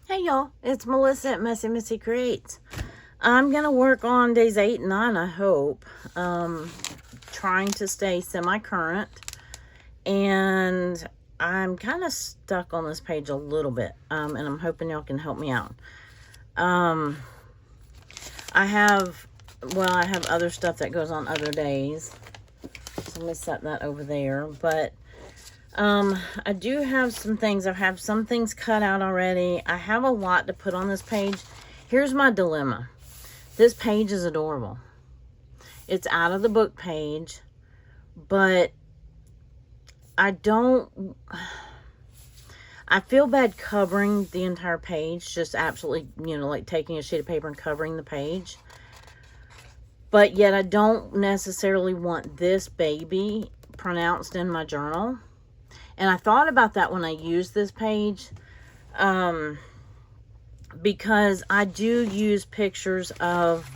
Hey y'all, it's Melissa at MessyMissy Creates. I'm going to work on days 8 and 9, I hope. Trying to stay semi-current. And I'm kind of stuck on this page a little bit. And I'm hoping y'all can help me out. I have other stuff that goes on other days. So let me set that over there. But I do have some things. I have some things cut out already. I have a lot to put on this page. Here's my dilemma. This page is adorable. It's out of the book page, but I feel bad covering the entire page, just absolutely, like taking a sheet of paper and covering the page. But yet I don't necessarily want this baby pronounced in my journal. And I thought about that when I used this page, because I do use pictures of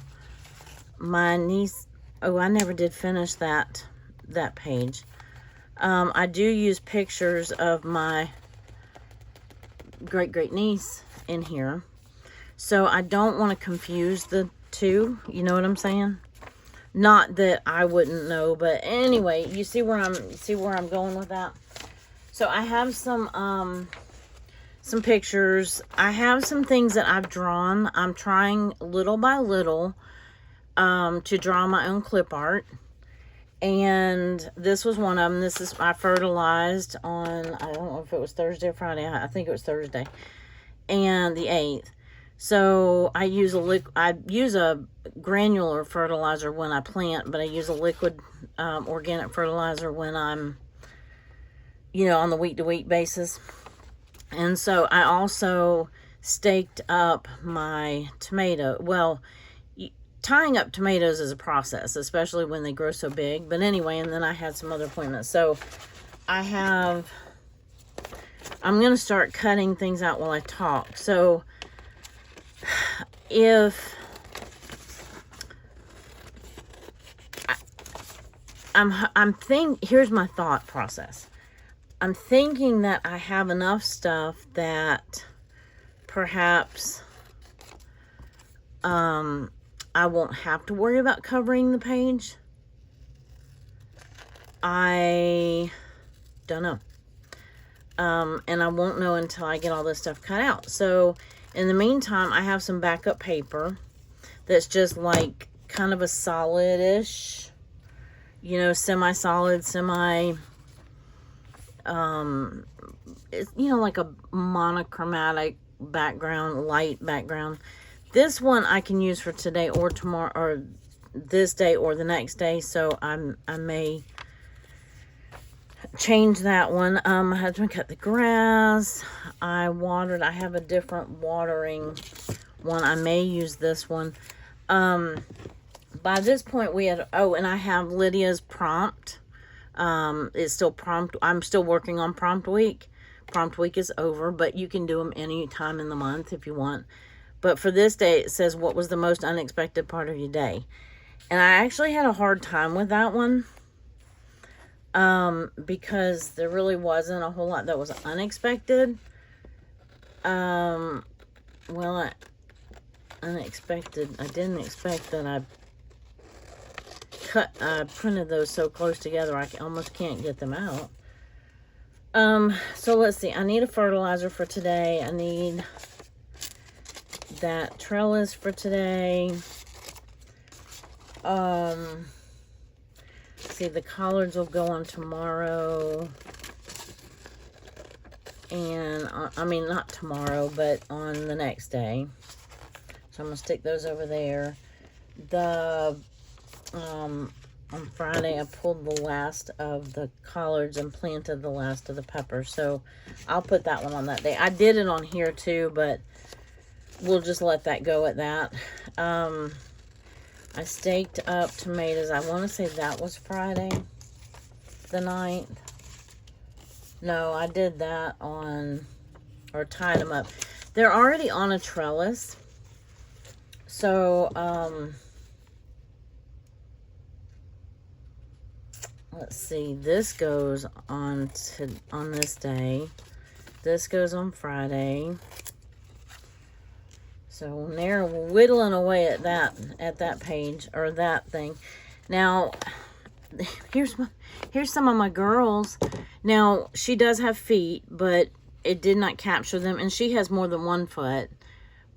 my niece. Oh, I never did finish that page. I do use pictures of my great niece in here, so I don't want to confuse the two. You know what I'm saying? Not that I wouldn't know, but anyway, you see where I'm going with that. So I have some pictures. I have some things that I've drawn. I'm trying little by little to draw my own clip art. And this was one of them. I fertilized on, I don't know if it was Thursday or Friday. I think it was Thursday. And the 8th. So I use a granular fertilizer when I plant, but I use a liquid organic fertilizer when I'm on the week-to-week basis. And so I also staked up my tomato. Well, tying up tomatoes is a process, especially when they grow so big. But anyway, and then I had some other appointments. So I'm going to start cutting things out while I talk. So here's my thought process. I'm thinking that I have enough stuff that perhaps I won't have to worry about covering the page. I don't know. And I won't know until I get all this stuff cut out. So in the meantime, I have some backup paper that's just kind of a solid-ish, semi-solid, it's, like a monochromatic background, light background. This one I can use for today or tomorrow, or this day or the next day. So I may change that one. My husband cut the grass. I have a different watering one. I may use this one. By this point and I have Lydia's prompt. It's still prompt. I'm still working on prompt week. Prompt week is over, but you can do them any time in the month if you want. But for this day, it says, what was the most unexpected part of your day? And I actually had a hard time with that one. Because there really wasn't a whole lot that was unexpected. I didn't expect that I printed those so close together I almost can't get them out. So let's see. I need a fertilizer for today. I need that trellis for today. See, the collards will go on tomorrow. And I mean, not tomorrow, but on the next day. So I'm gonna stick those over there. On Friday, I pulled the last of the collards and planted the last of the peppers. So I'll put that one on that day. I did it on here too, but we'll just let that go at that. I staked up tomatoes. I want to say that was Friday the 9th. No, I did that or tied them up. They're already on a trellis. So, let's see, this goes on this day. This goes on Friday. So they're whittling away at that page, or that thing. Now, here's some of my girls. Now, she does have feet, but it did not capture them, and she has more than one foot.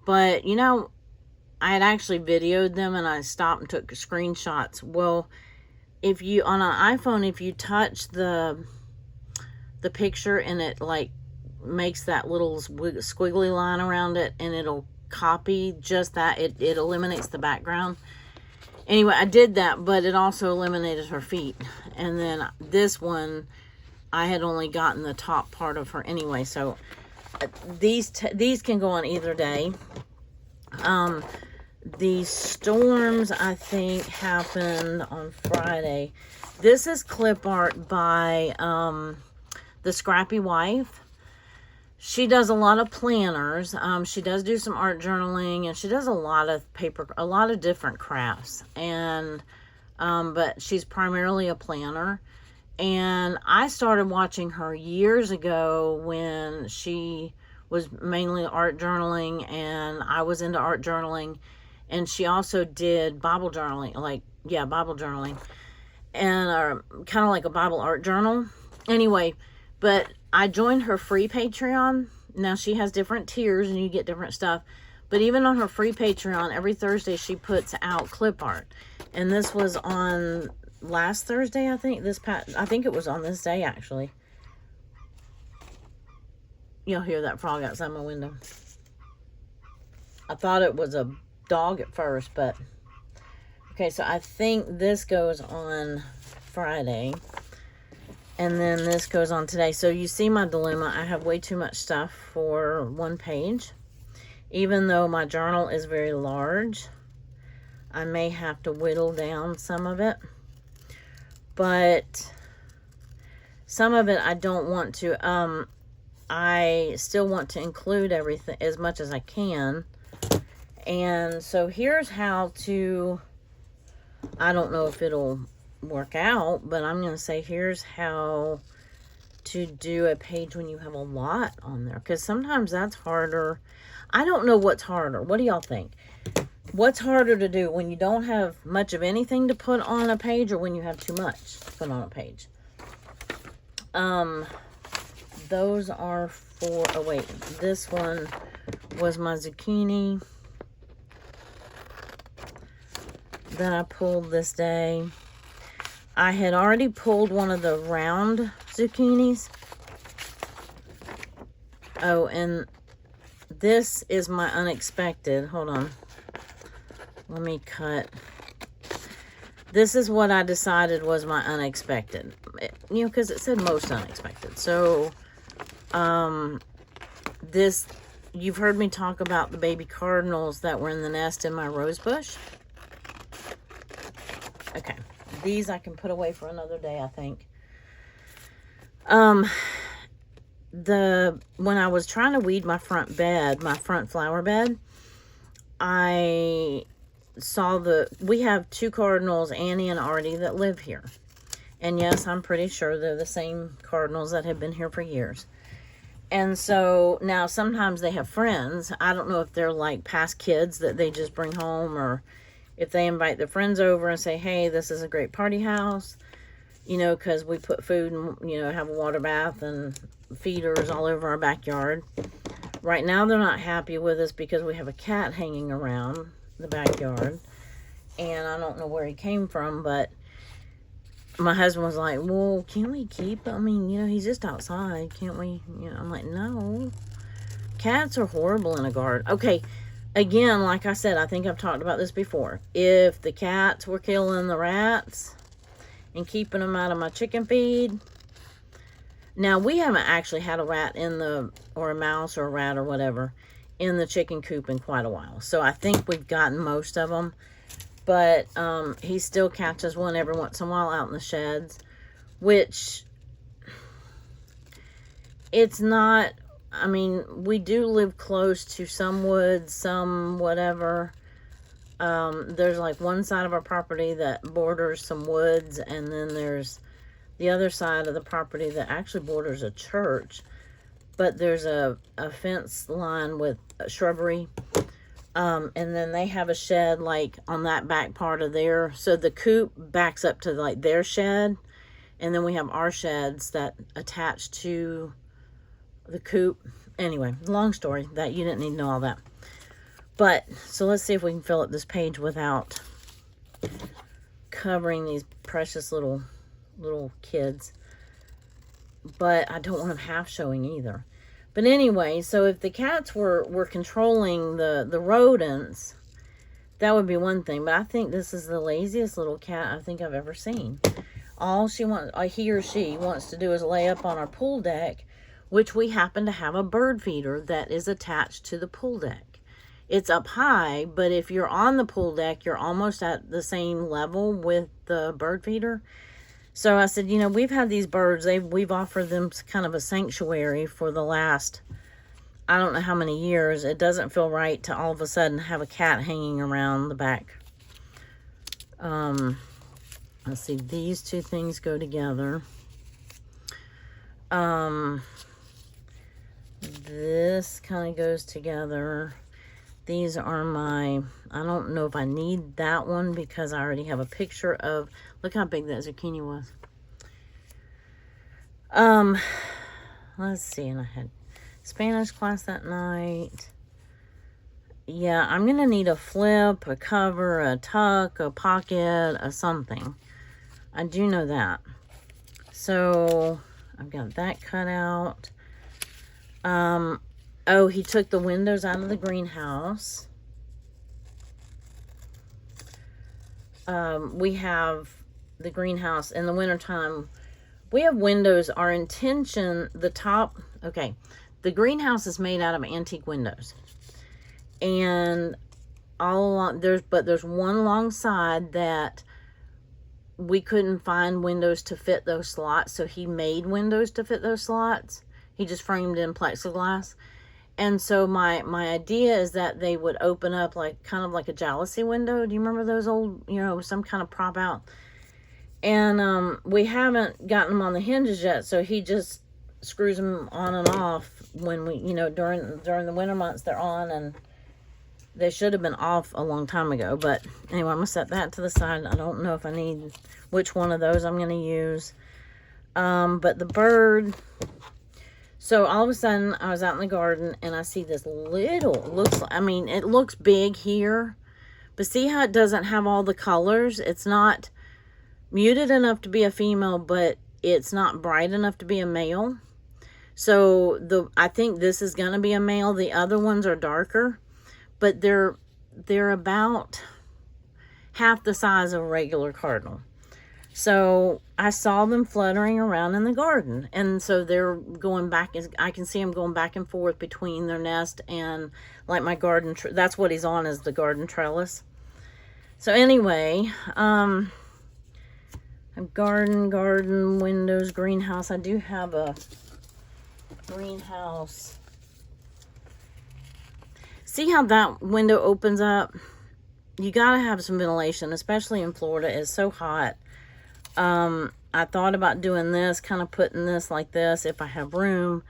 But, you know, I had actually videoed them, and I stopped and took screenshots. Well, if you, on an iPhone, if you touch the picture and it, like, makes that little squiggly line around it, and it'll copy just that, it eliminates the background. Anyway, I did that, but it also eliminated her feet. And then this one, I had only gotten the top part of her anyway. So these can go on either day. The storms, I think, happened on Friday. This is clip art by the Scrappy Wife. She does a lot of planners. She does do some art journaling, and she does a lot of different crafts. And but she's primarily a planner. And I started watching her years ago when she was mainly art journaling, and I was into art journaling. And she also did Bible journaling, Bible journaling, and kind of like a Bible art journal. Anyway, but I joined her free Patreon. Now, she has different tiers, and you get different stuff. But even on her free Patreon, every Thursday she puts out clip art. And this was on last Thursday, I think. I think it was on this day, actually. You'll hear that frog outside my window. I thought it was a dog at first, but okay, so I think this goes on Friday, and then this goes on today. So you see my dilemma. I have way too much stuff for one page. Even though my journal is very large, I may have to whittle down some of it, but some of it I don't want to. I still want to include everything as much as I can. And so here's how to, I don't know if it'll work out, but I'm going to say here's how to do a page when you have a lot on there. Because sometimes that's harder. I don't know what's harder. What do y'all think? What's harder to do when you don't have much of anything to put on a page, or when you have too much to put on a page? Those are for, oh wait, this one was my zucchini that I pulled this day. I had already pulled one of the round zucchinis. Oh, and this is my unexpected. Hold on. Let me cut. This is what I decided was my unexpected. You know, because it said most unexpected. So, this, you've heard me talk about the baby cardinals that were in the nest in my rose bush. Okay, these I can put away for another day, I think. When I was trying to weed my front bed, my front flower bed, I saw we have two cardinals, Annie and Artie, that live here. And yes, I'm pretty sure they're the same cardinals that have been here for years. And so now sometimes they have friends. I don't know if they're like past kids that they just bring home, or if they invite their friends over and say, hey, this is a great party house, you know, because we put food and, you know, have a water bath and feeders all over our backyard. Right now they're not happy with us because we have a cat hanging around the backyard. And I don't know where he came from, but my husband was like, well, can't we keep, I mean, you know, he's just outside. Can't we, you know, I'm like, no. Cats are horrible in a garden. Okay, again, like I said, I think I've talked about this before. If the cats were killing the rats and keeping them out of my chicken feed. Now, we haven't actually had a rat or a mouse or a rat or whatever in the chicken coop in quite a while. So I think we've gotten most of them. But he still catches one every once in a while out in the sheds, which it's not, I mean, we do live close to some woods, some whatever. There's like one side of our property that borders some woods, and then there's the other side of the property that actually borders a church, but there's a fence line with shrubbery. And then they have a shed like on that back part of there. So the coop backs up to like their shed. And then we have our sheds that attach to the coop. Anyway, long story that you didn't need to know all that. But, so let's see if we can fill up this page without covering these precious little kids. But I don't want them half showing either. But anyway, so if the cats were controlling the rodents, that would be one thing. But I think this is the laziest little cat I think I've ever seen. All he or she wants to do is lay up on our pool deck, which we happen to have a bird feeder that is attached to the pool deck. It's up high, but if you're on the pool deck, you're almost at the same level with the bird feeder. So I said, you know, we've had these birds, we've offered them kind of a sanctuary for the last, I don't know how many years. It doesn't feel right to all of a sudden have a cat hanging around the back. Let's see, these two things go together. This kind of goes together. These are my, I don't know if I need that one because I already have a picture of, look how big that zucchini was. Let's see, and I had Spanish class that night. Yeah, I'm going to need a flip, a cover, a tuck, a pocket, a something. I do know that. So, I've got that cut out. Oh, he took the windows out of the greenhouse. We have the greenhouse in the wintertime. We have windows. Our intention, the top, okay, the greenhouse is made out of antique windows. And all along, there's one long side that we couldn't find windows to fit those slots. So he made windows to fit those slots. He just framed in plexiglass. And so my idea is that they would open up like kind of like a jalousie window. Do you remember those old, you know, some kind of prop out? And we haven't gotten them on the hinges yet, so he just screws them on and off when we, you know, during the winter months they're on, and they should have been off a long time ago. But anyway, I'm gonna set that to the side. I don't know if I need which one of those I'm gonna use. But the bird. So all of a sudden, I was out in the garden, and I see this little, I mean, it looks big here, but see how it doesn't have all the colors? It's not muted enough to be a female, but it's not bright enough to be a male. So I think this is going to be a male. The other ones are darker, but they're about half the size of a regular cardinal. So I saw them fluttering around in the garden. And so they're going back. I can see them going back and forth between their nest and like my garden. That's what he's on, is the garden trellis. So anyway, garden, windows, greenhouse. I do have a greenhouse. See how that window opens up? You got to have some ventilation, especially in Florida. It's so hot. I thought about doing this, kind of putting this like this if I have room,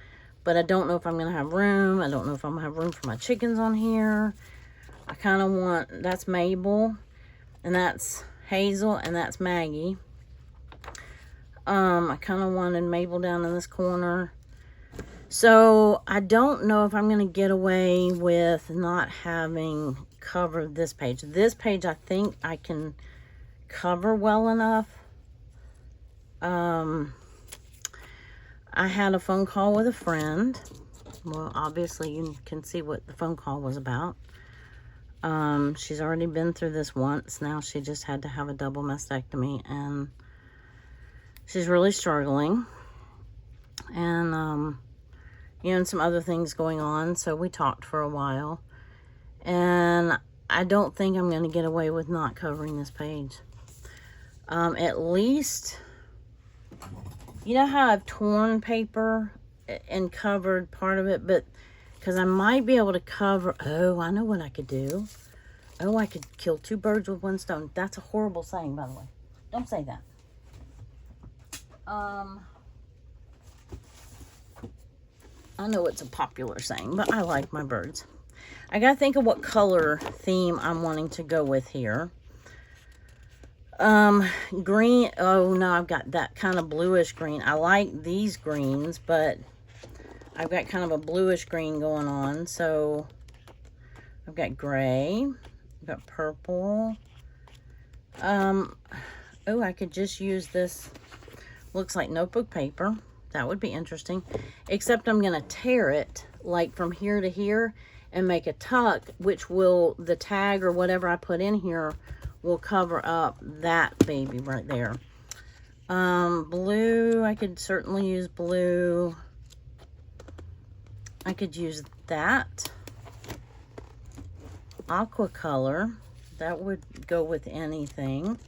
but I don't know if I'm going to have room. I don't know if I'm going to have room for my chickens on here. I kind of want, that's Mabel, and that's Hazel, and that's Maggie. I kind of wanted Mabel down in this corner. So I don't know if I'm going to get away with not having covered this page. This page I think I can cover well enough. I had a phone call with a friend. Well, obviously you can see what the phone call was about. She's already been through this once. Now she just had to have a double mastectomy, and she's really struggling. And, you know, and some other things going on. So we talked for a while. And I don't think I'm going to get away with not covering this page. At least, you know how I've torn paper and covered part of it, but because I might be able to cover, oh, I know what I could do. Oh, I could kill two birds with one stone. That's a horrible saying, by the way. Don't say that. I know it's a popular saying, but I like my birds. I gotta think of what color theme I'm wanting to go with here. Green. Oh no, I've got that kind of bluish green. I like these greens, but I've got kind of a bluish green going on. So I've got gray, I've got purple. Oh, I could just use this, looks like notebook paper. That would be interesting. Except I'm gonna tear it like from here to here and make a tuck, which will, the tag or whatever I put in here will cover up that baby right there. Blue, I could certainly use blue. I could use that. Aqua color, that would go with anything.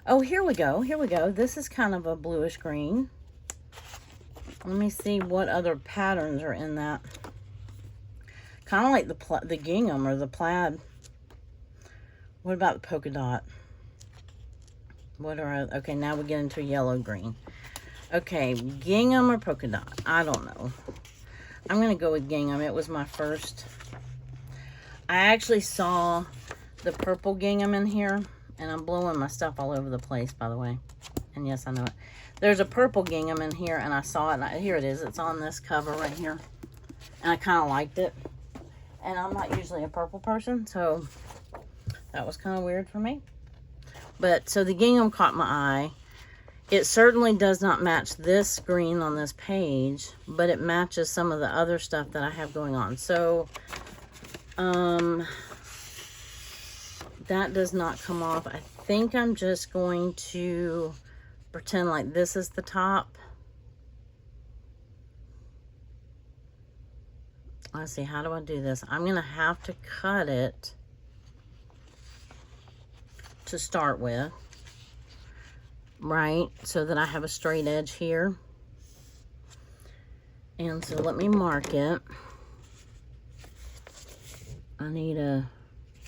Oh, here we go, here we go. This is kind of a bluish green. Let me see what other patterns are in that. Kind of like the gingham or the plaid. What about the polka dot? What are, okay, now we get into yellow green. Okay, gingham or polka dot? I don't know. I'm going to go with gingham. It was my first. I actually saw the purple gingham in here, and I'm blowing my stuff all over the place, by the way. And yes, I know it. There's a purple gingham in here, and I saw it. And here it is. It's on this cover right here. And I kind of liked it. And I'm not usually a purple person, so that was kind of weird for me. But, so the gingham caught my eye. It certainly does not match this green on this page, but it matches some of the other stuff that I have going on. So, that does not come off. I think I'm just going to pretend like this is the top. Let's see, how do I do this? I'm going to have to cut it to start with, right? So that I have a straight edge here. And so let me mark it. I need a,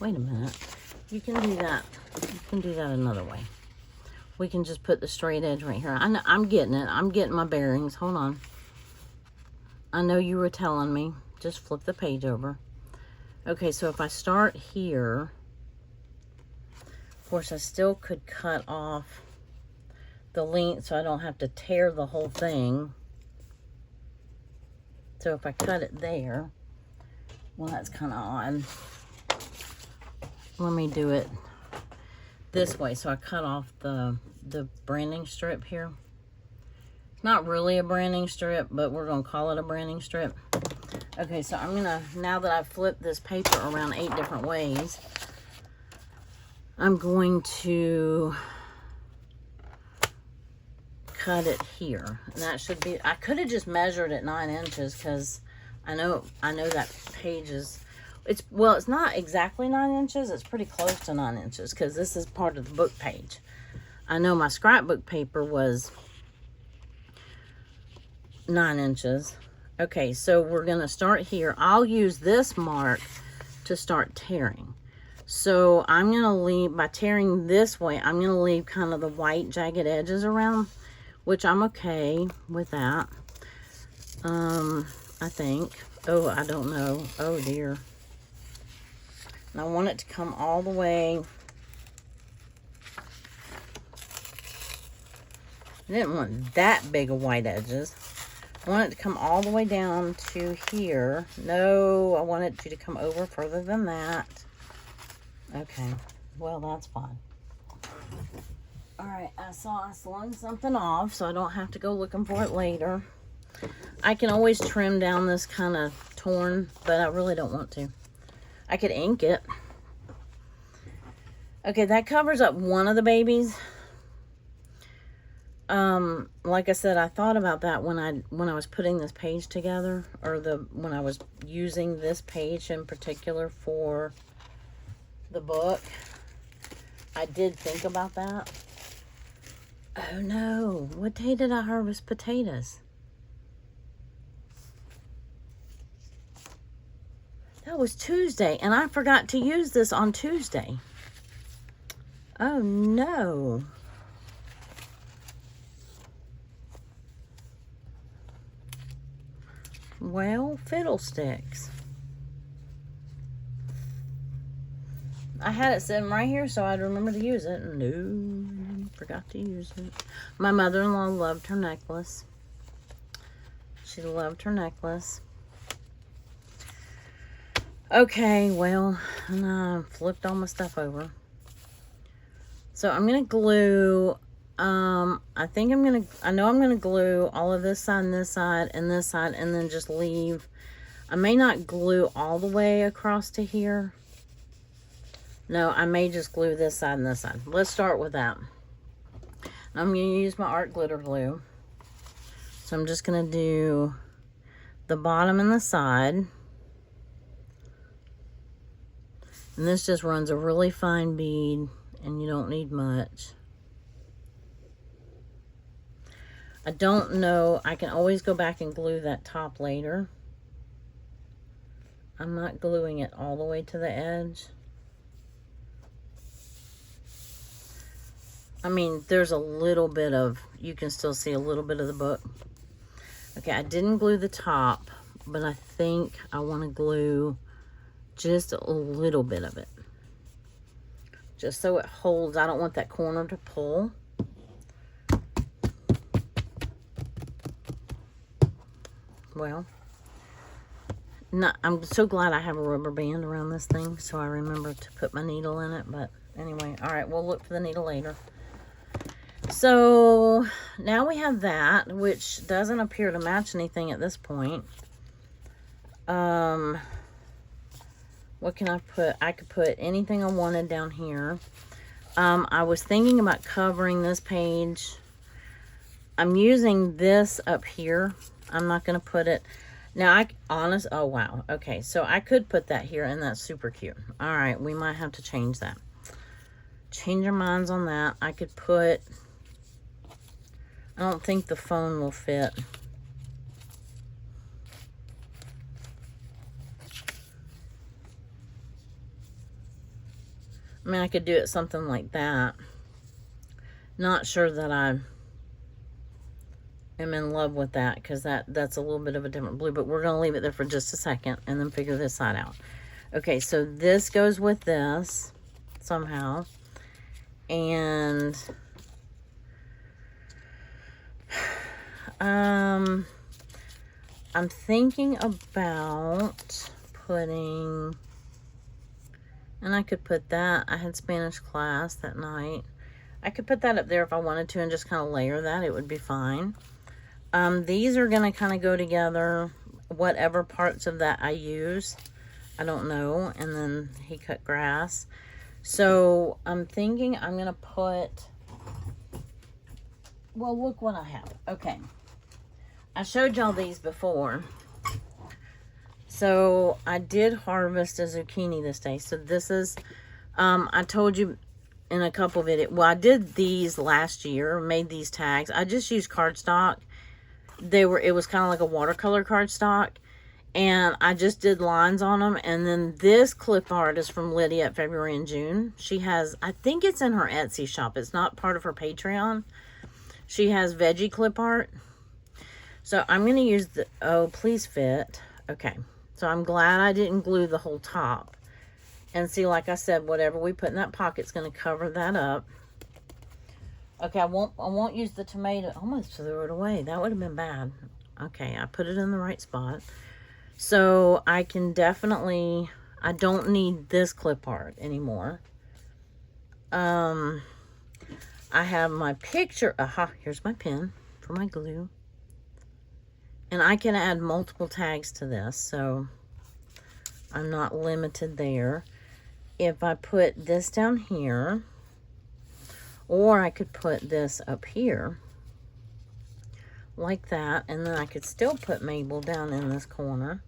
wait a minute. You can do that. You can do that another way. We can just put the straight edge right here. I'm getting it. I'm getting my bearings. Hold on. I know you were telling me. Just flip the page over. Okay, so if I start here, of course I still could cut off the length so I don't have to tear the whole thing. So if I cut it there, well, that's kind of odd. Let me do it this way. So I cut off the branding strip here. It's not really a branding strip, but we're going to call it a branding strip. Okay, so I'm going to, now that I've flipped this paper around 8 different ways, I'm going to cut it here. And that should be, I could have just measured at 9 inches because I know that page is, well, it's not exactly 9 inches. It's pretty close to 9 inches because this is part of the book page. I know my scrapbook paper was 9 inches. Okay, so we're going to start here. I'll use this mark to start tearing. So I'm going to leave, by tearing this way, I'm going to leave kind of the white jagged edges around, which I'm okay with that. I think. Oh, I don't know. Oh, dear. And I want it to come all the way. I didn't want that big of white edges. I want it to come all the way down to here. No, I want it to come over further than that. Okay, well, that's fine. All right, I slung something off, so I don't have to go looking for it later. I can always trim down this kind of torn, but I really don't want to. I could ink it. Okay, that covers up one of the babies. Like I said, I thought about that when I was putting this page together, or when I was using this page in particular for the book. I did think about that. Oh no, what day did I harvest potatoes? That was Tuesday, and I forgot to use this on Tuesday. Oh no. Well, fiddlesticks. I had it sitting right here so I'd remember to use it. No, forgot to use it. My mother-in-law loved her necklace. She loved her necklace. Okay, well, and I flipped all my stuff over. So I'm going to glue, I know I'm going to glue all of this side and this side and this side, and then just leave. I may not glue all the way across to here. No, I may just glue this side and this side. Let's start with that. I'm going to use my art glitter glue. So I'm just going to do the bottom and the side. And this just runs a really fine bead, and you don't need much. I don't know, I can always go back and glue that top later. I'm not gluing it all the way to the edge. I mean, there's a little bit of, you can still see a little bit of the book. Okay, I didn't glue the top, but I think I want to glue just a little bit of it. Just so it holds. I don't want that corner to pull. Well, I'm so glad I have a rubber band around this thing so I remember to put my needle in it. But anyway, all right, we'll look for the needle later. So now we have that, which doesn't appear to match anything at this point. What can I put? I could put anything I wanted down here. I was thinking about covering this page. I'm using this up here. I'm not going to put it. Now, oh, wow. Okay, so I could put that here, and that's super cute. All right, we might have to change that. Change your minds on that. I could put, I don't think the phone will fit. I mean, I could do it something like that. Not sure that I am in love with that, because that's a little bit of a different blue, but we're going to leave it there for just a second and then figure this side out. Okay, so this goes with this somehow. And I'm thinking about putting, and I could put that, I had Spanish class that night. I could put that up there if I wanted to and just kind of layer that. It would be fine. These are going to kind of go together, whatever parts of that I use. I don't know. And then he cut grass. So I'm thinking I'm going to put, well, look what I have. Okay. I showed y'all these before. So I did harvest a zucchini this day. So this is, I told you in a couple of videos, well, I did these last year, made these tags. I just used cardstock. It was kind of like a watercolor cardstock. And I just did lines on them. And then this clip art is from Lydia at February and June. She has, I think it's in her Etsy shop. It's not part of her Patreon. She has veggie clip art. So I'm going to use the, oh, please fit. Okay. So I'm glad I didn't glue the whole top. And see, like I said, whatever we put in that pocket's going to cover that up. Okay, I won't use the tomato. I almost threw it away. That would have been bad. Okay, I put it in the right spot. So I can definitely, I don't need this clip art anymore. I have my picture. Aha, here's my pen for my glue. And I can add multiple tags to this, so I'm not limited there. If I put this down here, or I could put this up here, like that, and then I could still put Mabel down in this corner.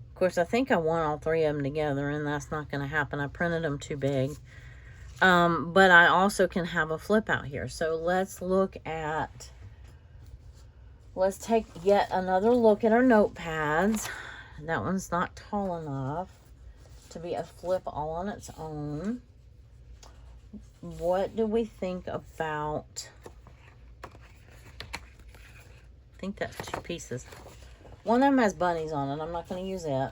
Of course, I think I want all three of them together, and that's not going to happen. I printed them too big. But I also can have a flip out here. So let's look at, let's take yet another look at our notepads. That one's not tall enough to be a flip all on its own. What do we think about, I think that's two pieces. One of them has bunnies on it. I'm not going to use it.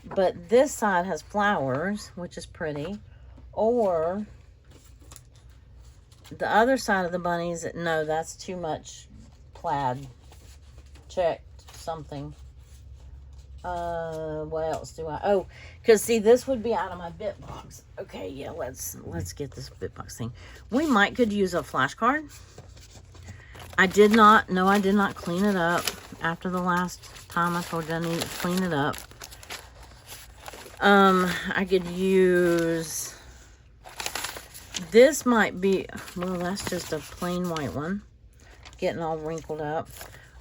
But this side has flowers, which is pretty. Or the other side of the bunnies, no, that's too much plaid. Checked something. What else do I? Oh, because see, this would be out of my bit box. Okay, yeah, let's get this bit box thing. We could use a flashcard. I did not clean it up after the last time I told you I needed to clean it up. I could use, this might be, well, that's just a plain white one, getting all wrinkled up.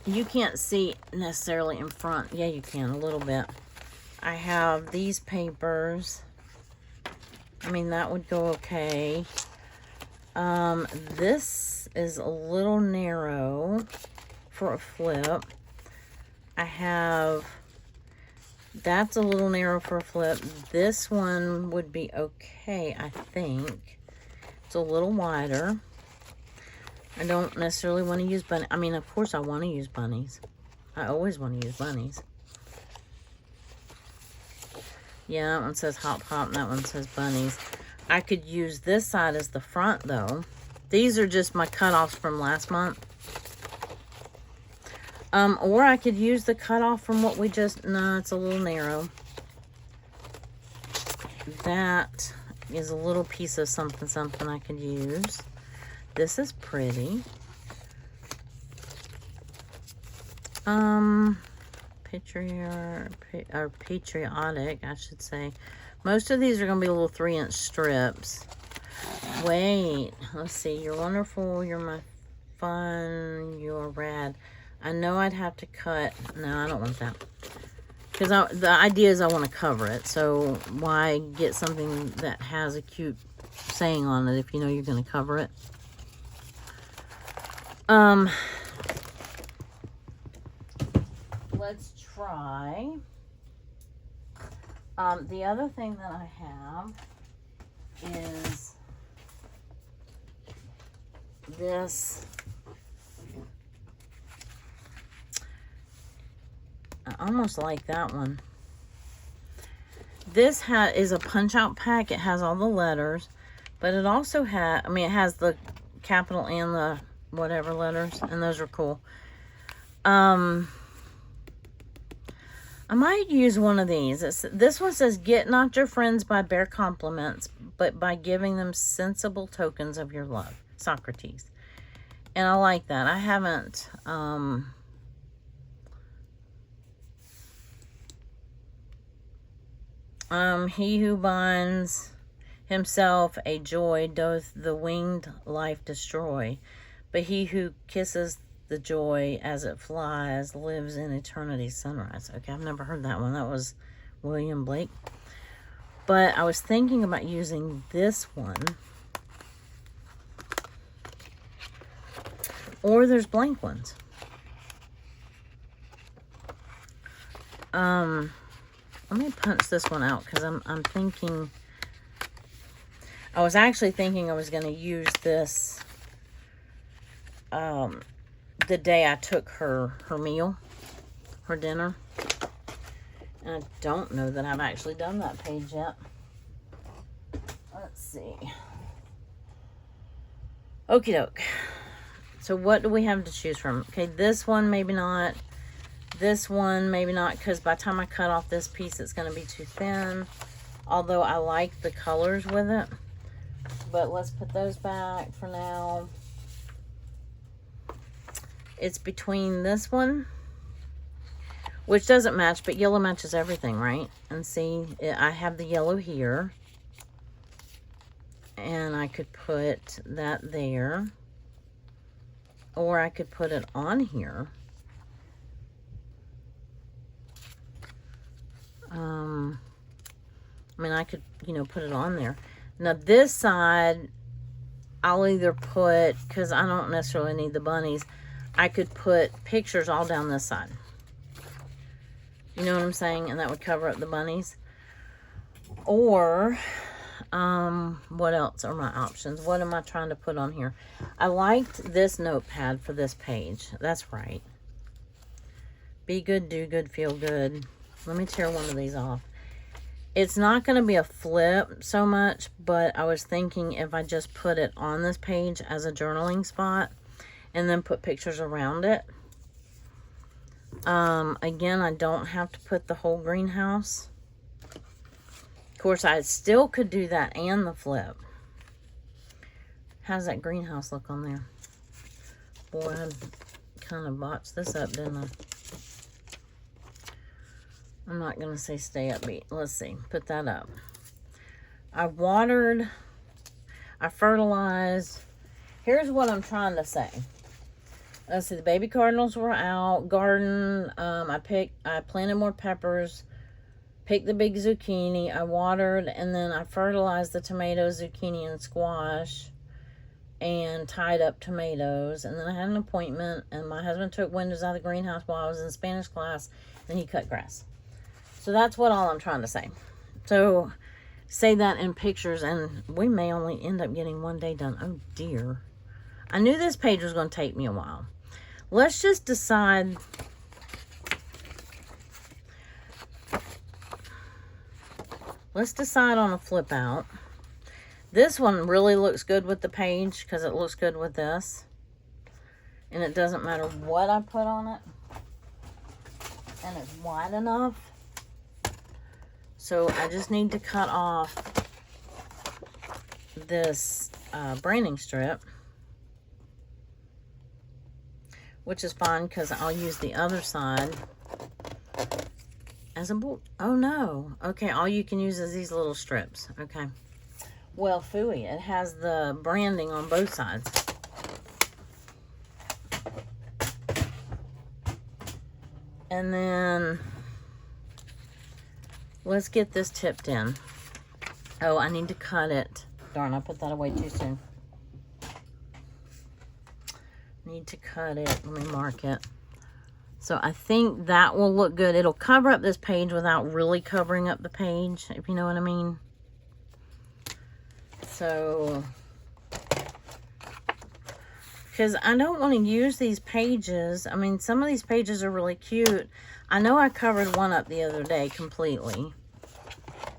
You can't see necessarily in front. Yeah, you can a little bit. I have these papers. I mean, that would go okay. This is a little narrow for a flip. I have, that's a little narrow for a flip. This one would be okay, I think. It's a little wider. I don't necessarily want to use bunny. I mean, of course I want to use bunnies. I always want to use bunnies. Yeah, that one says hop hop and that one says bunnies. I could use this side as the front though. These are just my cutoffs from last month. Or I could use the cutoff from what we just, no, it's a little narrow. That is a little piece of something I could use. This is pretty. Patriotic, I should say. Most of these are going to be little 3-inch strips. Wait, let's see. You're wonderful. You're my fun. You're rad. I know I'd have to cut. No, I don't want that. Because the idea is I want to cover it. So why get something that has a cute saying on it if you know you're going to cover it? Let's try. The other thing that I have is this. I almost like that one. This is a punch out pack. It has all the letters, but it also has, I mean, it has the capital and the whatever letters, and those are cool. I might use one of these. This one says, get not your friends by bare compliments, but by giving them sensible tokens of your love. Socrates. And I like that. I haven't, he who binds himself a joy doth the winged life destroy, but he who kisses the joy as it flies lives in eternity's sunrise. Okay, I've never heard that one. That was William Blake. But I was thinking about using this one. Or there's blank ones. Let me punch this one out because I'm thinking, I was actually thinking I was going to use this the day I took her meal, her dinner. And I don't know that I've actually done that page yet. Let's see. Okie doke. So what do we have to choose from? Okay, this one maybe not. This one maybe not, because by the time I cut off this piece it's going to be too thin. Although I like the colors with it. But let's put those back for now. It's between this one, which doesn't match, but yellow matches everything, right? And see, I have the yellow here. And I could put that there. Or I could put it on here. I mean, I could, you know, put it on there. Now, this side, I'll either put, because I don't necessarily need the bunnies, I could put pictures all down this side. You know what I'm saying? And that would cover up the bunnies. Or, what else are my options? What am I trying to put on here? I liked this notepad for this page. That's right. Be good, do good, feel good. Let me tear one of these off. It's not going to be a flip so much, but I was thinking if I just put it on this page as a journaling spot and then put pictures around it. Again, I don't have to put the whole greenhouse. Of course, I still could do that and the flip. How's that greenhouse look on there? Boy, I kind of botched this up, didn't I? I'm not going to say stay upbeat. Let's see. Put that up. I watered. I fertilized. Here's what I'm trying to say. Let's see. The baby cardinals were out. Garden. I planted more peppers. Picked the big zucchini. I watered. And then I fertilized the tomatoes, zucchini, and squash. And tied up tomatoes. And then I had an appointment. And my husband took windows out of the greenhouse while I was in Spanish class. And he cut grass. So that's what all I'm trying to say. So say that in pictures, and we may only end up getting one day done. Oh dear. I knew this page was going to take me a while. Let's just decide. Let's decide on a flip out. This one really looks good with the page because it looks good with this. And it doesn't matter what I put on it. And it's wide enough. So I just need to cut off this branding strip, which is fine because I'll use the other side as a board. Oh no. Okay, all you can use is these little strips. Okay. Well, phooey, it has the branding on both sides. And then let's get this tipped in. Oh, I need to cut it. Darn, I put that away too soon. Need to cut it. Let me mark it. So I think that will look good. It'll cover up this page without really covering up the page, if you know what I mean. So, because I don't want to use these pages. I mean, some of these pages are really cute. I know I covered one up the other day completely.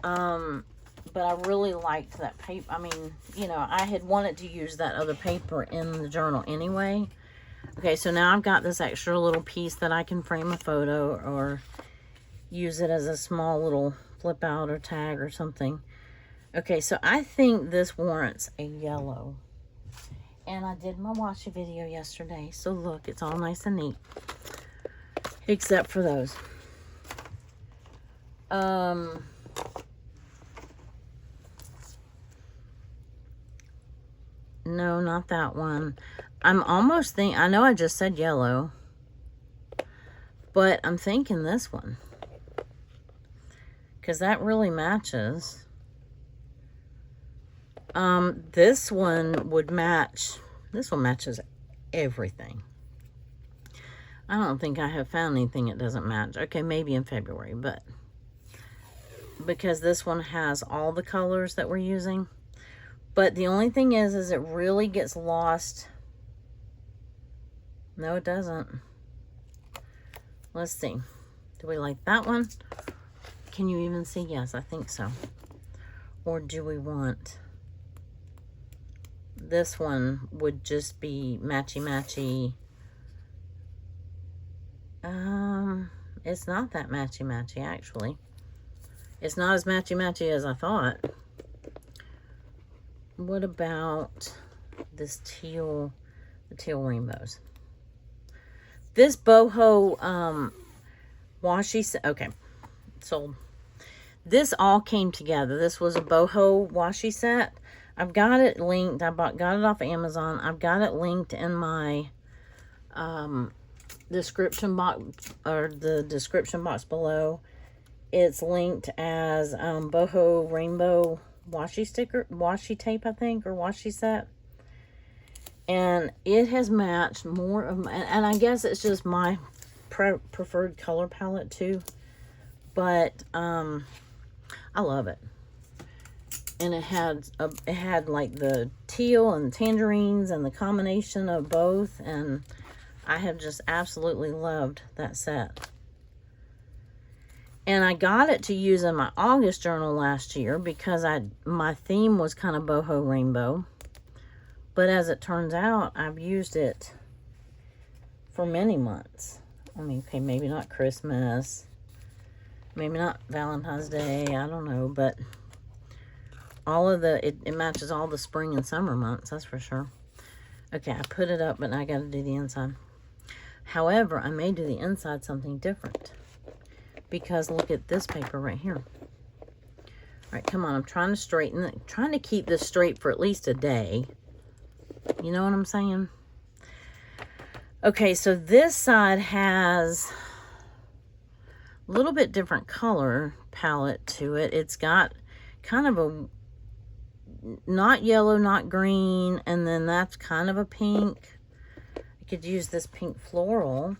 But I really liked that paper. I mean, you know, I had wanted to use that other paper in the journal anyway. Okay, so now I've got this extra little piece that I can frame a photo or use it as a small little flip out or tag or something. Okay, so I think this warrants a yellow. And I did my washi video yesterday. So look, it's all nice and neat. Except for those. No, not that one. I'm almost thinking, I know I just said yellow, but I'm thinking this one. Because that really matches. This one would match. This one matches everything. I don't think I have found anything it doesn't match. Okay, maybe in February, but because this one has all the colors that we're using. But the only thing is it really gets lost. No, it doesn't. Let's see. Do we like that one? Can you even see? Yes, I think so. Or do we want... This one would just be matchy-matchy. It's not that matchy-matchy, actually. It's not as matchy-matchy as I thought. What about this teal, the teal rainbows? This boho washi set, okay, sold. This all came together. This was a boho washi set. I've got it linked. I got it off Amazon. I've got it linked in my description box, or the description box below. It's linked as boho rainbow washi sticker, washi tape, I think, or washi set. And it has matched more of my, and I guess it's just my preferred color palette too. But I love it. And it had like the teal and tangerines and the combination of both, and I have just absolutely loved that set. And I got it to use in my August journal last year because my theme was kind of boho rainbow. But as it turns out, I've used it for many months. I mean, okay, maybe not Christmas, maybe not Valentine's Day, I don't know, but all of it matches all the spring and summer months, that's for sure. Okay, I put it up, but now I got to do the inside. However, I may do the inside something different because look at this paper right here. All right, come on, I'm trying to straighten it, trying to keep this straight for at least a day. You know what I'm saying? Okay, so this side has a little bit different color palette to it. It's got kind of a not yellow, not green, and then that's kind of a pink. I could use this pink floral,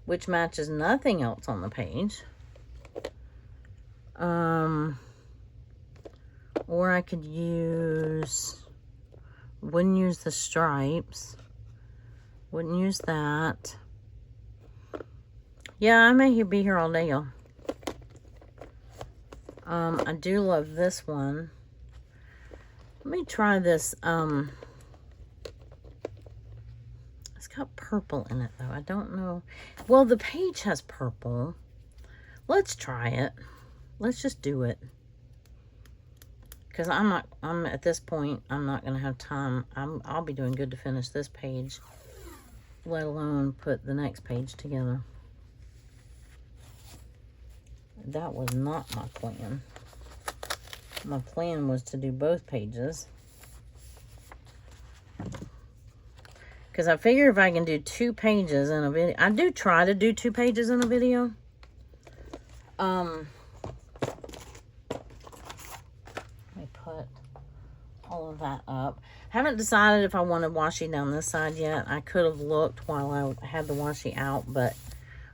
which matches nothing else on the page. Or I could wouldn't use the stripes. Wouldn't use that. Yeah, I may be here all day, y'all. I do love this one. Let me try this. It's got purple in it, though. I don't know. Well, the page has purple. Let's try it. Let's just do it. Because I'm at this point, I'm not going to have time. I'll be doing good to finish this page, let alone put the next page together. That was not my plan. My plan was to do both pages. Because I figure if I can do 2 pages in a video, I do try to do 2 pages in a video. Put all of that up. Haven't decided if I wanted washi down this side yet. I could have looked while I had the washi out, but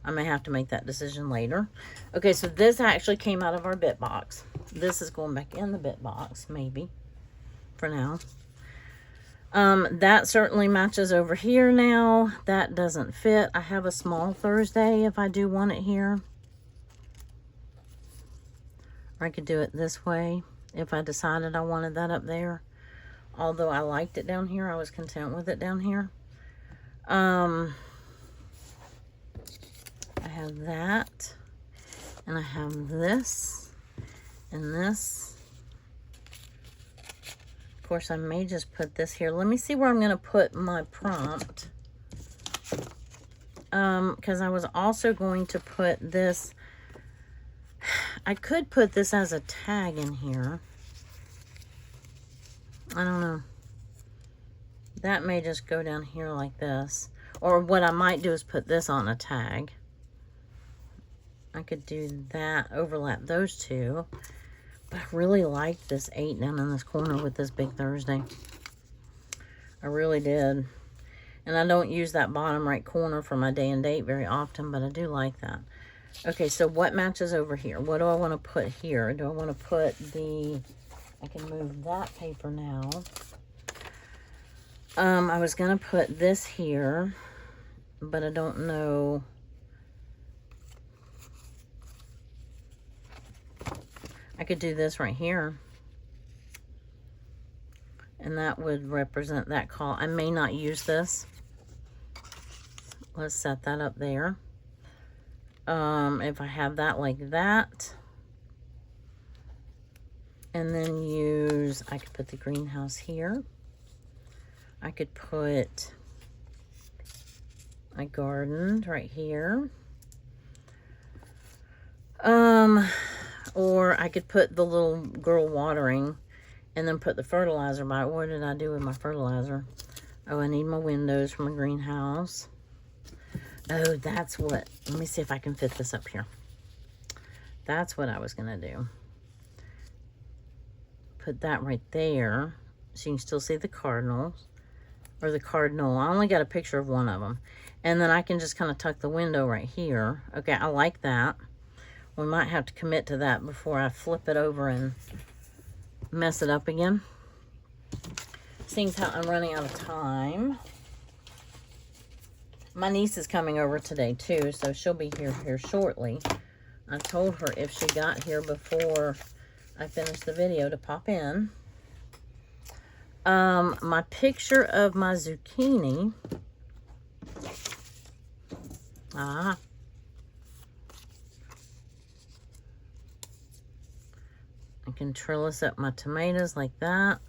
I may have to make that decision later. Okay, so this actually came out of our bit box. This is going back in the bit box, maybe, for now. That certainly matches over here now. That doesn't fit. I have a small Thursday if I do want it here. Or I could do it this way. If I decided I wanted that up there. Although I liked it down here. I was content with it down here. I have that. And I have this. And this. Of course, I may just put this here. Let me see where I'm going to put my prompt. Because I was also going to put this... I could put this as a tag in here. I don't know. That may just go down here like this. Or what I might do is put this on a tag. I could do that, overlap those two. But I really like this 8 down in this corner with this big Thursday. I really did. And I don't use that bottom right corner for my day and date very often, but I do like that. Okay, so what matches over here? What do I want to put here? Do I want to put I can move that paper now. I was going to put this here, but I don't know. I could do this right here. And that would represent that call. I may not use this. Let's set that up there. If I have that like that, and then I could put the greenhouse here. I could put my garden right here. Or I could put the little girl watering and then put the fertilizer by it. What did I do with my fertilizer? Oh, I need my windows from a greenhouse. Oh, that's what, let me see if I can fit this up here. That's what I was going to do. Put that right there so you can still see the cardinals. Or the cardinal. I only got a picture of one of them. And then I can just kind of tuck the window right here. Okay, I like that. We might have to commit to that before I flip it over and mess it up again. Seeing how I'm running out of time. My niece is coming over today too, so she'll be here shortly. I told her if she got here before I finished the video to pop in. My picture of my zucchini. I can trellis up my tomatoes like that.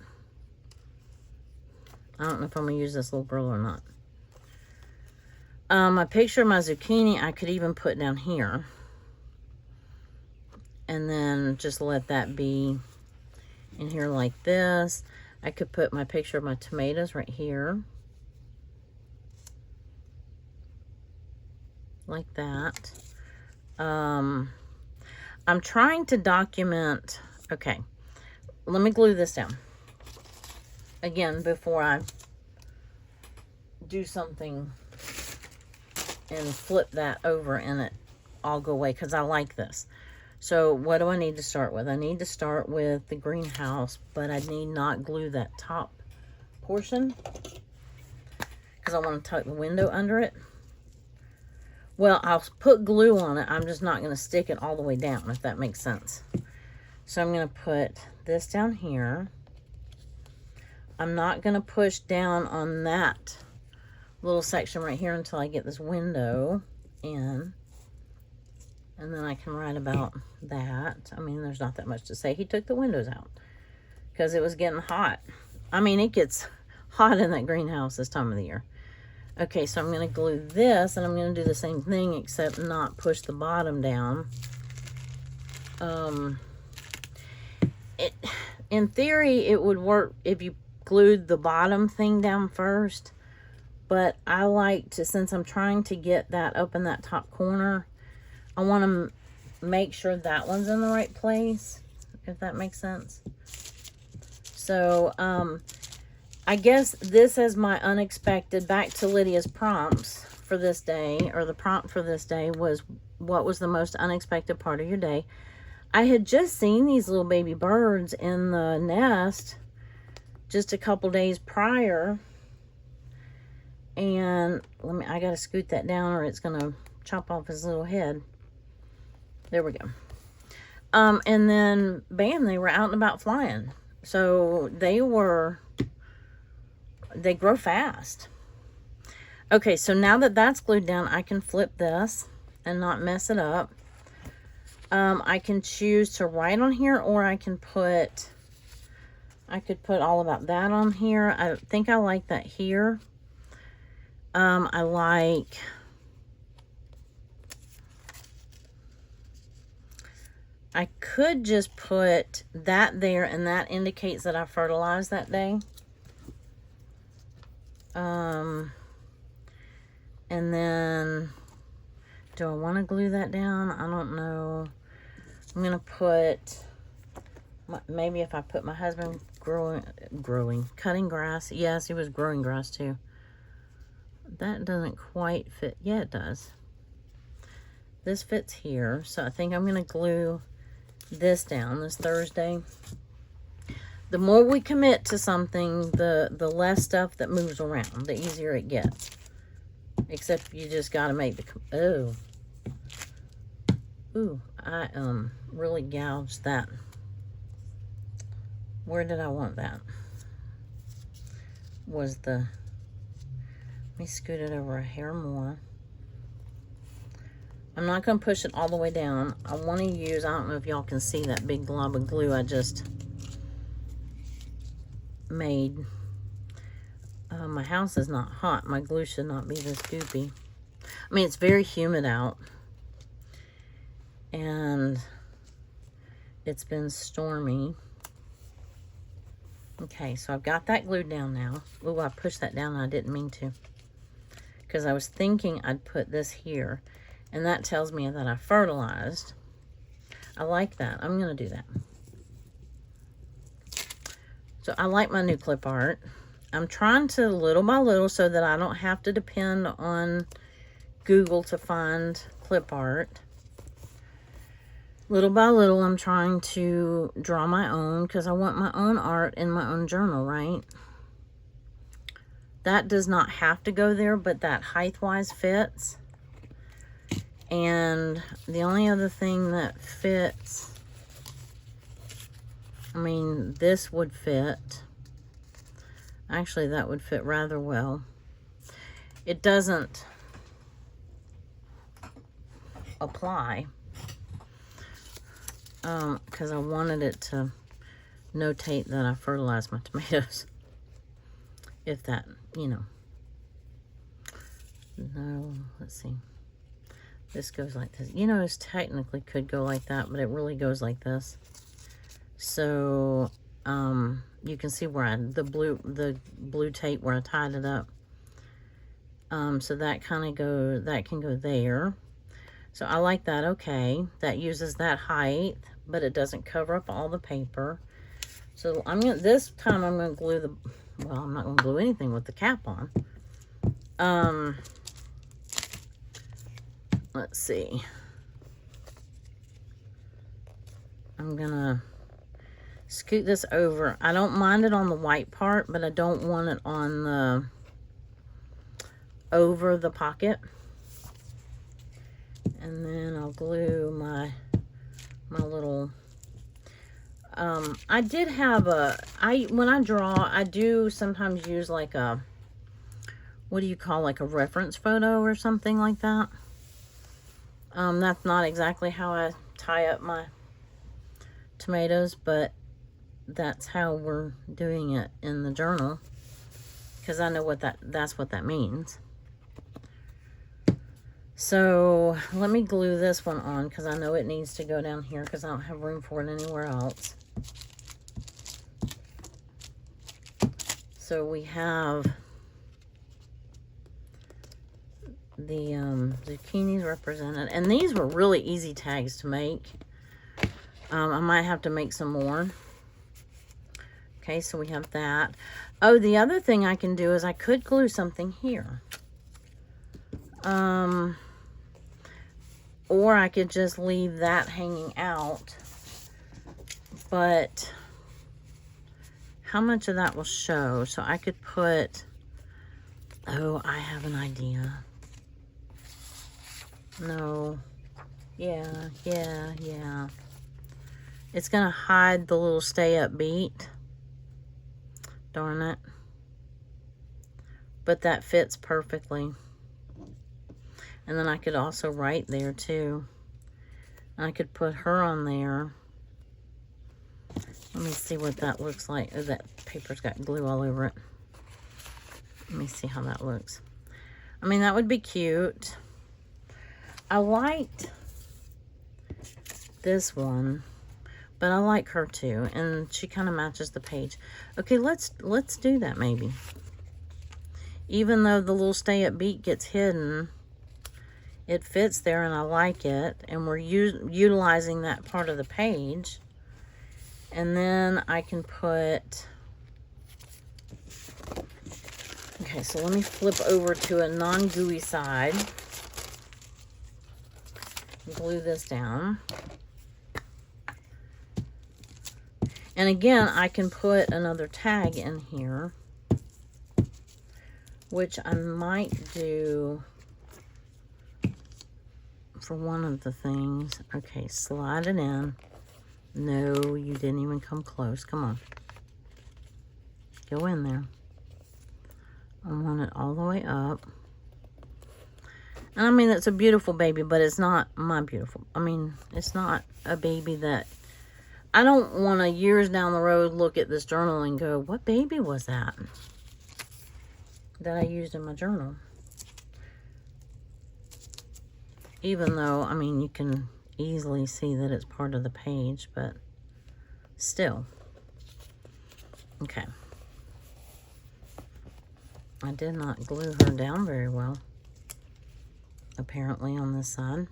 I don't know if I'm going to use this little girl or not. My picture of my zucchini, I could even put down here. And then just let that be in here like this. I could put my picture of my tomatoes right here. Like that. I'm trying to document. Okay, let me glue this down again before I do something and flip that over and it all go away, because I like this. So what do I need to start with? I need to start with the greenhouse, but I need not glue that top portion because I want to tuck the window under it. Well, I'll put glue on it. I'm just not going to stick it all the way down, if that makes sense. So I'm going to put this down here. I'm not going to push down on that little section right here until I get this window in. And then I can write about that. I mean, there's not that much to say. He took the windows out because it was getting hot. I mean, it gets hot in that greenhouse this time of the year. Okay, so I'm going to glue this, and I'm going to do the same thing except not push the bottom down. In theory, it would work if you glued the bottom thing down first. But I like to, since I'm trying to get that up in that top corner, I want to make sure that one's in the right place, if that makes sense. So, I guess this is my unexpected, back to Lydia's prompts for this day, or the prompt for this day was, what was the most unexpected part of your day? I had just seen these little baby birds in the nest just a couple days prior. And I gotta scoot that down or it's gonna chop off his little head. There we go. And then, bam, they were out and about flying. So they grow fast. Okay, so now that that's glued down, I can flip this and not mess it up. I can choose to write on here, or I could put all about that on here. I think I like that here. I could just put that there, and that indicates that I fertilized that day. And then, do I want to glue that down? I don't know. I'm going to put, maybe if I put my husband cutting grass. Yes, he was growing grass too. That doesn't quite fit. Yeah, it does. This fits here. So I think I'm going to glue this down this Thursday. The more we commit to something, the less stuff that moves around, the easier it gets. Except you just got to make the... Ooh, I really gouged that. Where did I want that? Let me scoot it over a hair more. I'm not going to push it all the way down. I want to use, I don't know if y'all can see that big glob of glue I just made. My house is not hot. My glue should not be this goopy. I mean, it's very humid out. And it's been stormy. Okay, so I've got that glued down now. Ooh, I pushed that down and I didn't mean to. Because I was thinking I'd put this here. And that tells me that I fertilized. I like that. I'm going to do that. So I like my new clip art. I'm trying to little by little so that I don't have to depend on Google to find clip art. Little by little, I'm trying to draw my own because I want my own art in my own journal, right? That does not have to go there, but that height-wise fits. And the only other thing that fits, I mean, this would fit. Actually, that would fit rather well. It doesn't apply because I wanted it to notate that I fertilized my tomatoes. If that, you know. No, let's see. This goes like this. You know, this technically could go like that, but it really goes like this. So, you can see where the blue tape where I tied it up. So that kind of that can go there. So I like that. Okay, that uses that height, but it doesn't cover up all the paper. So this time I'm gonna glue the, well, I'm not gonna glue anything with the cap on. Let's see. I'm gonna scoot this over. I don't mind it on the white part, but I don't want it on the, over the pocket. And then I'll glue my little, I did have when I draw, I do sometimes use like a, what do you call, like a reference photo or something like that. That's not exactly how I tie up my tomatoes, but that's how we're doing it in the journal, because I know that's what that means. So let me glue this one on, because I know it needs to go down here because I don't have room for it anywhere else. So we have the zucchinis represented, and these were really easy tags to make. I might have to make some more. Okay, so we have that. Oh, the other thing I can do is I could glue something here. Or I could just leave that hanging out. But how much of that will show? So I could put, oh, I have an idea. No. Yeah. It's gonna hide the little stay up beat. Darn it. But that fits perfectly. And then I could also write there too. I could put her on there. Let me see what that looks like. Oh, that paper's got glue all over it. Let me see how that looks. I mean, that would be cute. I liked this one, but I like her too, and she kind of matches the page. Okay, let's do that maybe. Even though the little stay up beat gets hidden, it fits there and I like it, and we're utilizing that part of the page. And then I can put, okay, so let me flip over to a non-gooey side. Glue this down. And again, I can put another tag in here, which I might do for one of the things. Okay, slide it in. No, you didn't even come close. Come on. Go in there. I want it all the way up. And I mean, it's a beautiful baby, but it's not my beautiful. I mean, it's not a baby that, I don't want to years down the road look at this journal and go, what baby was that I used in my journal? Even though, I mean, you can easily see that it's part of the page, but still. Okay. I did not glue her down very well, apparently, on this side.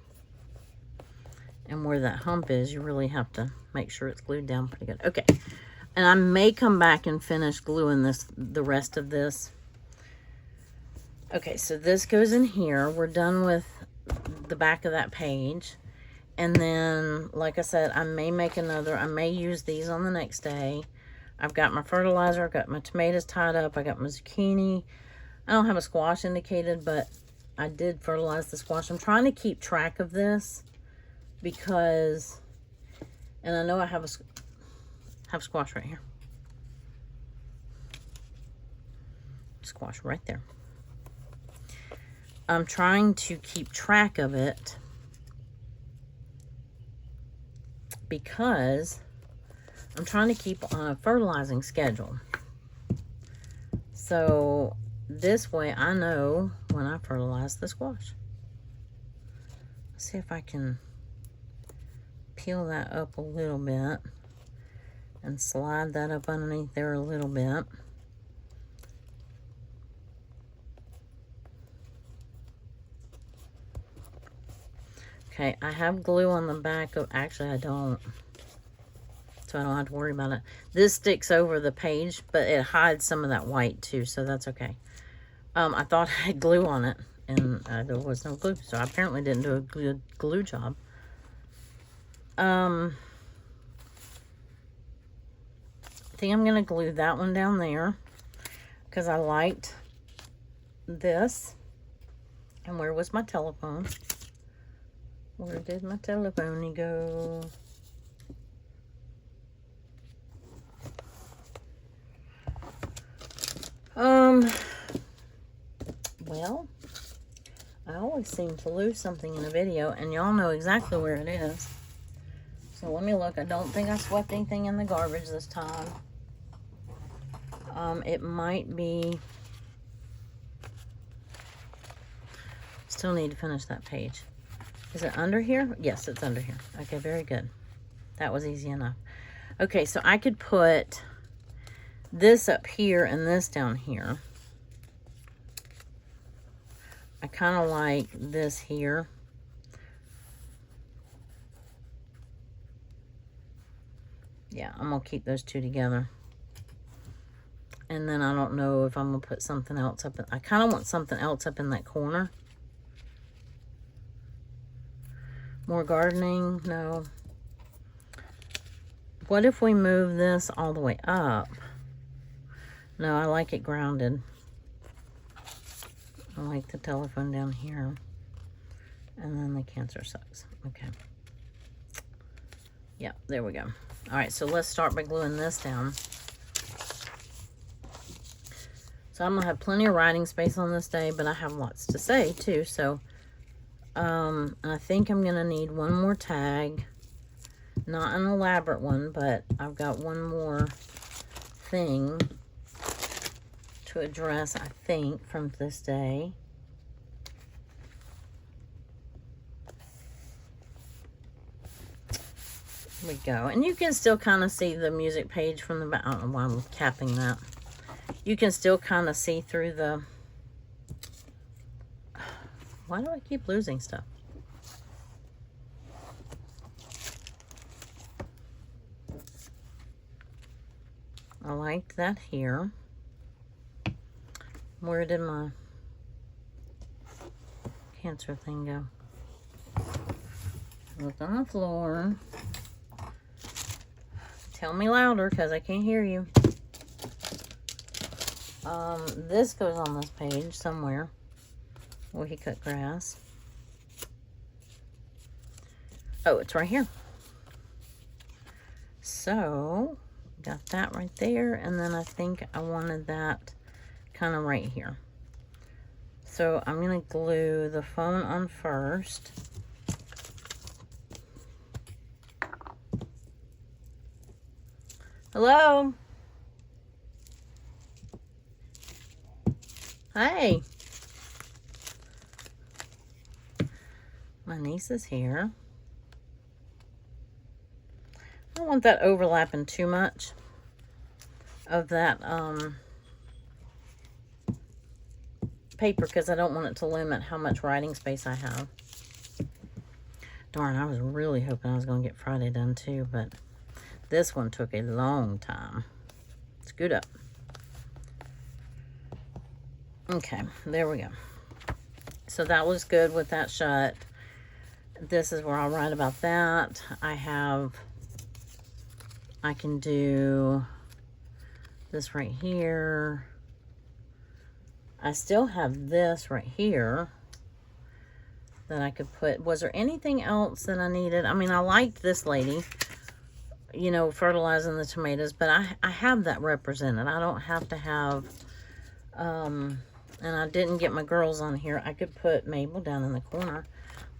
And where that hump is, you really have to make sure it's glued down pretty good. Okay. And I may come back and finish gluing the rest of this. Okay, so this goes in here. We're done with the back of that page. And then, like I said, I may make another. I may use these on the next day. I've got my fertilizer. I've got my tomatoes tied up. I got my zucchini. I don't have a squash indicated, but I did fertilize the squash. I'm trying to keep track of this because, and I know I have squash right here. Squash right there. I'm trying to keep track of it because I'm trying to keep on a fertilizing schedule. So this way I know when I fertilize the squash. Let's see if I can peel that up a little bit and slide that up underneath there a little bit. Okay, I have glue on the back of, actually I don't, so I don't have to worry about it. This sticks over the page, but it hides some of that white too, so that's okay. I thought I had glue on it, and there was no glue, so I apparently didn't do a good glue job. I think I'm gonna glue that one down there because I liked this. And where was my telephone? Where did my telephone go? Well, I always seem to lose something in a video, and y'all know exactly where it is. So let me look. I don't think I swept anything in the garbage this time. It might be... Still need to finish that page. Is it under here? Yes, it's under here. Okay, very good. That was easy enough. Okay, so I could put this up here and this down here. I kind of like this here. Yeah, I'm going to keep those two together. And then I don't know if I'm going to put something else up. I kind of want something else up in that corner. More gardening? No. What if we move this all the way up? No, I like it grounded. I like the telephone down here. And then the cancer sucks. Okay. Yeah, there we go. All right, so let's start by gluing this down. So I'm going to have plenty of writing space on this day, but I have lots to say too. So I think I'm going to need one more tag. Not an elaborate one, but I've got one more thing to address, I think, from this day. There we go. And you can still kind of see the music page from the back. I don't know why I'm capping that. You can still kind of see through the... Why do I keep losing stuff? I like that here. Where did my cancer thing go? Look on the floor. Tell me louder because I can't hear you. This goes on this page somewhere where he cut grass. Oh, it's right here. So, got that right there, and then I think I wanted that kind of right here. So I'm going to glue the phone on first. Hello? Hey. My niece is here. I don't want that overlapping too much of that paper because I don't want it to limit how much writing space I have. Darn, I was really hoping I was going to get Friday done too, but this one took a long time. Scoot up. Okay, there we go. So that was good with that shut. This is where I'll write about that. I can do this right here. I still have this right here. that I could put. Was there anything else that I needed? I mean, I liked this lady, you know, fertilizing the tomatoes, but I have that represented. I don't have to have, and I didn't get my girls on here. I could put Mabel down in the corner.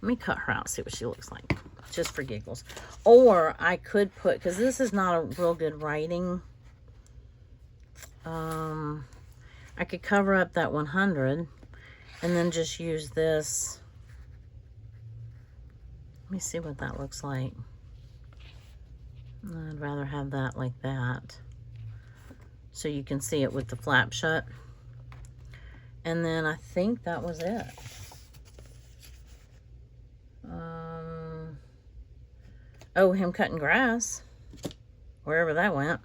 Let me cut her out, see what she looks like, just for giggles. Or I could put, because this is not a real good writing, I could cover up that 100 and then just use this. Let me see what that looks like. I'd rather have that like that, so you can see it with the flap shut. And then I think that was it. Oh, him cutting grass, wherever that went.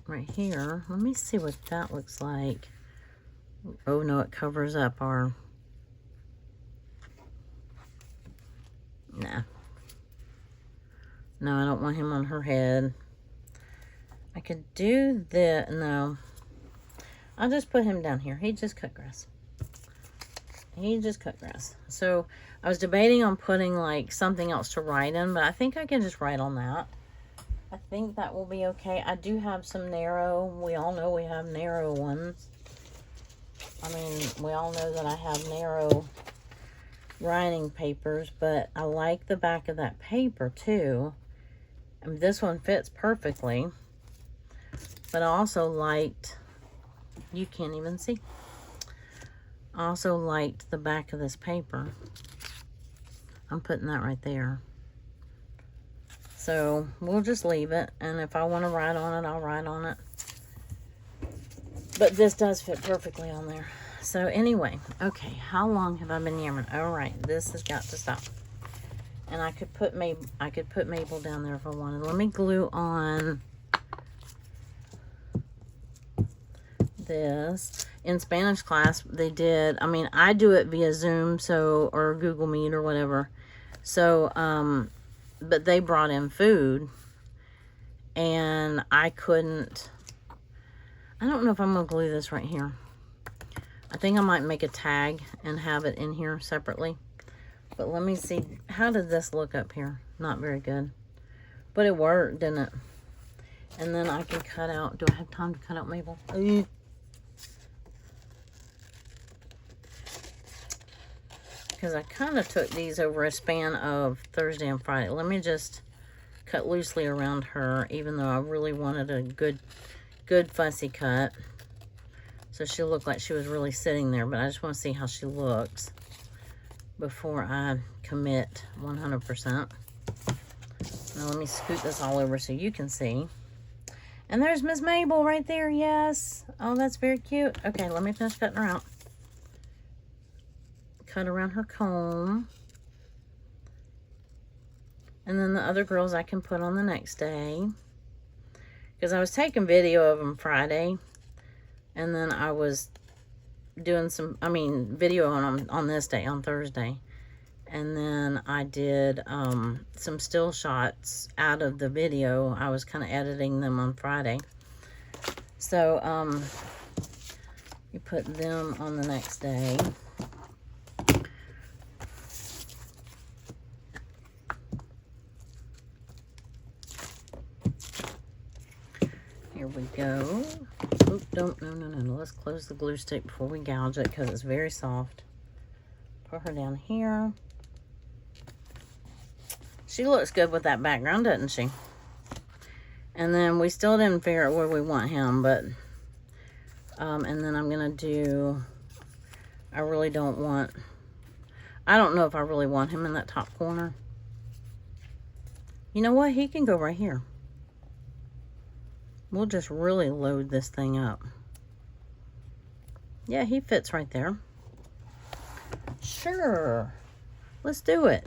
Right here. Let me see what that looks like. Oh no, it covers up our... Nah. No, I don't want him on her head. I could do that. No. I'll just put him down here. He just cut grass. He just cut grass. So I was debating on putting like something else to write in, but I think I can just write on that. I think that will be okay. I do have some narrow. We all know we have narrow ones. I mean, we all know that I have narrow writing papers, but I like the back of that paper too. And this one fits perfectly. But I also liked, you can't even see. I also liked the back of this paper. I'm putting that right there. So we'll just leave it. And if I want to write on it, I'll write on it. But this does fit perfectly on there. So anyway, okay, how long have I been yammering? All right, this has got to stop. And I could put Mabel down there if I wanted. Let me glue on this. In Spanish class, they did, I mean, I do it via Zoom, so, or Google Meet or whatever. So, but they brought in food, and I couldn't, I don't know if I'm going to glue this right here. I think I might make a tag and have it in here separately. But let me see, how did this look up here? Not very good. But it worked, didn't it? And then I can cut out, do I have time to cut out Mabel? Because I kind of took these over a span of Thursday and Friday. Let me just cut loosely around her, even though I really wanted a good fussy cut. So she looked like she was really sitting there, but I just want to see how she looks before I commit 100%. Now let me scoot this all over so you can see. And there's Miss Mabel right there, yes. Oh, that's very cute. Okay, let me finish cutting her out. Cut around her comb. And then the other girls I can put on the next day. Because I was taking video of them Friday. And then I was doing some, video on this day, on Thursday. And then I did some still shots out of the video. I was kind of editing them on Friday. So, you put them on the next day. Here we go. Oh, don't, no. Let's close the glue stick before we gouge it because it's very soft. Put her down here. She looks good with that background, doesn't she? And then we still didn't figure out where we want him, but, and then I'm going to do, I don't know if I really want him in that top corner. You know what? He can go right here. We'll just really load this thing up. Yeah, he fits right there. Sure. Let's do it.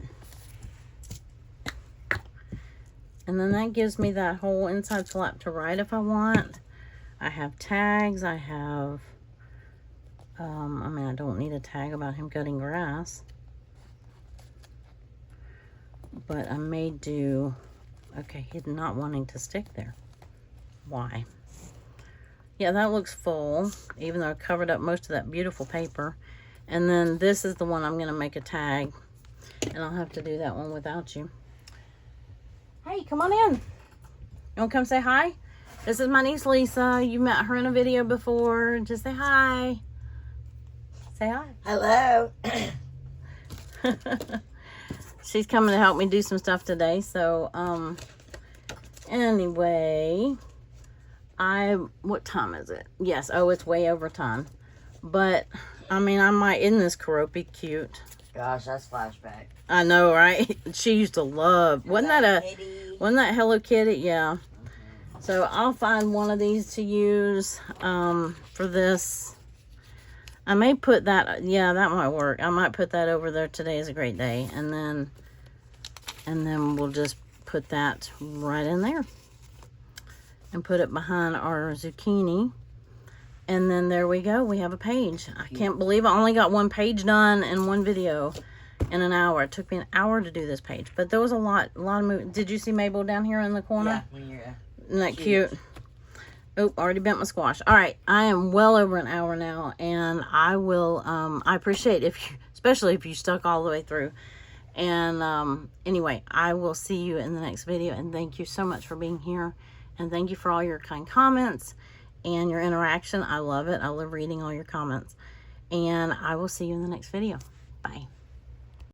And then that gives me that whole inside flap to write if I want. I have tags. I have, I don't need a tag about him cutting grass. But I may do, okay, he's not wanting to stick there. Why? Yeah, that looks full, even though I covered up most of that beautiful paper. And then this is the one I'm going to make a tag. And I'll have to do that one without you. Hey, come on in. You want to come say hi? This is my niece, Lisa. You met her in a video before. Just say hi. Say hi. Hello. She's coming to help me do some stuff today. So, anyway, what time is it? Yes. Oh, it's way over time. But, I mean, I might, isn't this Keroppi cute? Gosh, that's flashback. I know, right? She used to love, wasn't that Hello Kitty? Yeah. So I'll find one of these to use for this. I may put that, yeah, that might work. I might put that over there. Today is a great day. And then we'll just put that right in there. And put it behind our zucchini. And then there we go. We have a page. I can't believe I only got one page done in one video in an hour. It took me an hour to do this page. But there was a lot of movement. Did you see Mabel down here in the corner? Yeah. Isn't that cute? Oh, already bent my squash. All right, I am well over an hour now, and I will, I appreciate especially if you stuck all the way through. And anyway, I will see you in the next video, and thank you so much for being here, and thank you for all your kind comments and your interaction. I love it. I love reading all your comments, and I will see you in the next video. Bye.